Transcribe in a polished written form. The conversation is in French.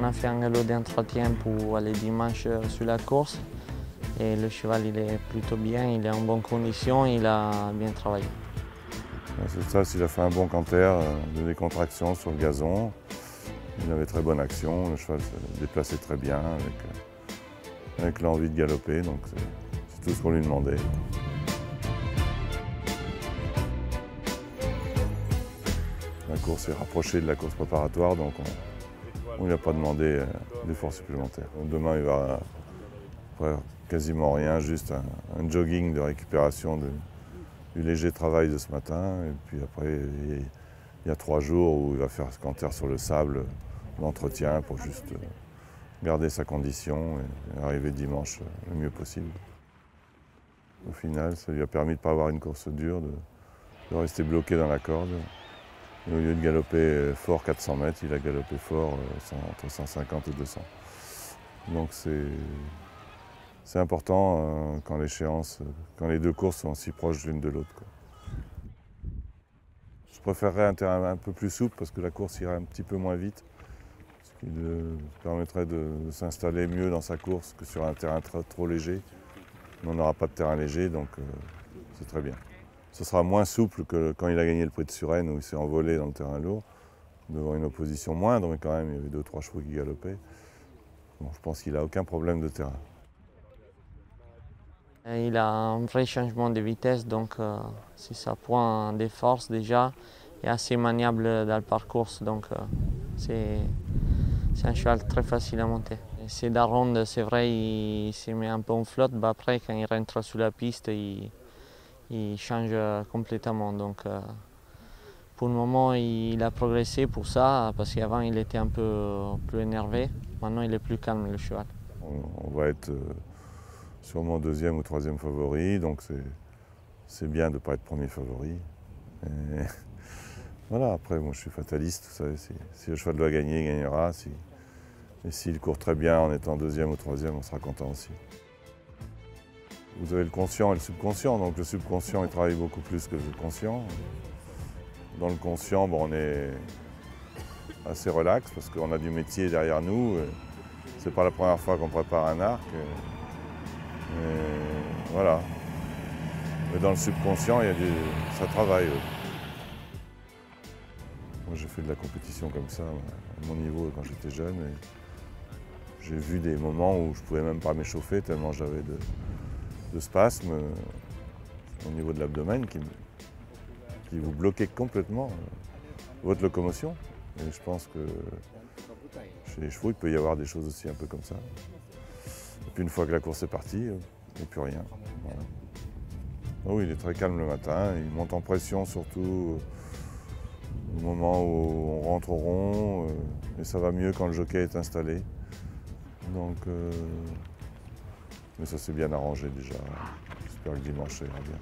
a fait un galop d'entretien pour aller dimanche sur la course. Et le cheval il est plutôt bien, il est en bonne condition, il a bien travaillé. C'est ça, il a fait un bon canter, de décontraction sur le gazon. Il avait très bonne action, le cheval se déplaçait très bien avec l'envie de galoper, donc c'est tout ce qu'on lui demandait. La course est rapprochée de la course préparatoire, donc on ne lui a pas demandé d'efforts supplémentaires. Demain, il va faire quasiment rien, juste un jogging de récupération du léger travail de ce matin. Et puis après, il y a 3 jours où il va faire ce canter sur le sable, l'entretien pour juste garder sa condition et arriver dimanche le mieux possible. Au final, ça lui a permis de ne pas avoir une course dure, de rester bloqué dans la corde. Et au lieu de galoper fort 400 mètres, il a galopé fort entre 150 et 200. Donc c'est important quand les 2 courses sont si proches l'une de l'autre. Je préférerais un terrain un peu plus souple parce que la course irait un petit peu moins vite, ce qui permettrait de s'installer mieux dans sa course que sur un terrain trop léger. Mais on n'aura pas de terrain léger, donc c'est très bien. Ce sera moins souple que quand il a gagné le prix de Suresnes où il s'est envolé dans le terrain lourd, devant une opposition moindre, mais quand même il y avait 2 ou 3 chevaux qui galopaient. Bon, je pense qu'il n'a aucun problème de terrain. Il a un vrai changement de vitesse, donc c'est sa pointe de force déjà est assez maniable dans le parcours, donc c'est un cheval très facile à monter. C'est dans la ronde, c'est vrai, il se met un peu en flotte, mais après quand il rentre sur la piste, il change complètement. Donc pour le moment, il a progressé pour ça, parce qu'avant il était un peu plus énervé. Maintenant il est plus calme le cheval. On va être sûrement 2e ou 3e favori, donc c'est bien de ne pas être premier favori. Et voilà, après moi je suis fataliste, vous savez, si le cheval doit gagner, il gagnera. Et s'il court très bien en étant 2e ou 3e, on sera content aussi. Vous avez le conscient et le subconscient, donc le subconscient il travaille beaucoup plus que le conscient. Dans le conscient, bon, on est assez relax parce qu'on a du métier derrière nous. C'est pas la première fois qu'on prépare un arc. Et voilà. Mais dans le subconscient, ça travaille. Moi, j'ai fait de la compétition comme ça, à mon niveau, quand j'étais jeune. Et j'ai vu des moments où je ne pouvais même pas m'échauffer tellement j'avais de spasmes au niveau de l'abdomen qui vous bloquaient complètement votre locomotion. Et je pense que chez les chevaux, il peut y avoir des choses aussi un peu comme ça. Et puis une fois que la course est partie, il n'y a plus rien. Voilà. Oh, il est très calme le matin, il monte en pression surtout au moment où on rentre au rond, et ça va mieux quand le jockey est installé. Donc, mais ça s'est bien arrangé déjà. J'espère que dimanche ça ira bien.